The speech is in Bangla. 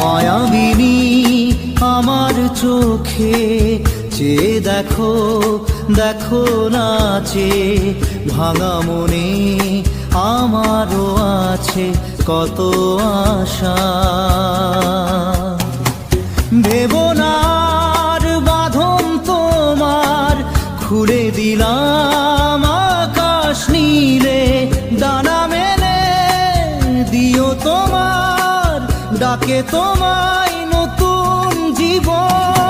মায়াবিনী আমার চোখে চেয়ে দেখো, দেখো নাচে ভাঙা মনে আমারও আছে কত আশা। ভেবনার বাঁধন তোমার খুলে দিলাম আকাশ নীলে, ডানা মেলে দিও তোমার ডাকে তোমায় নতুন জীবন।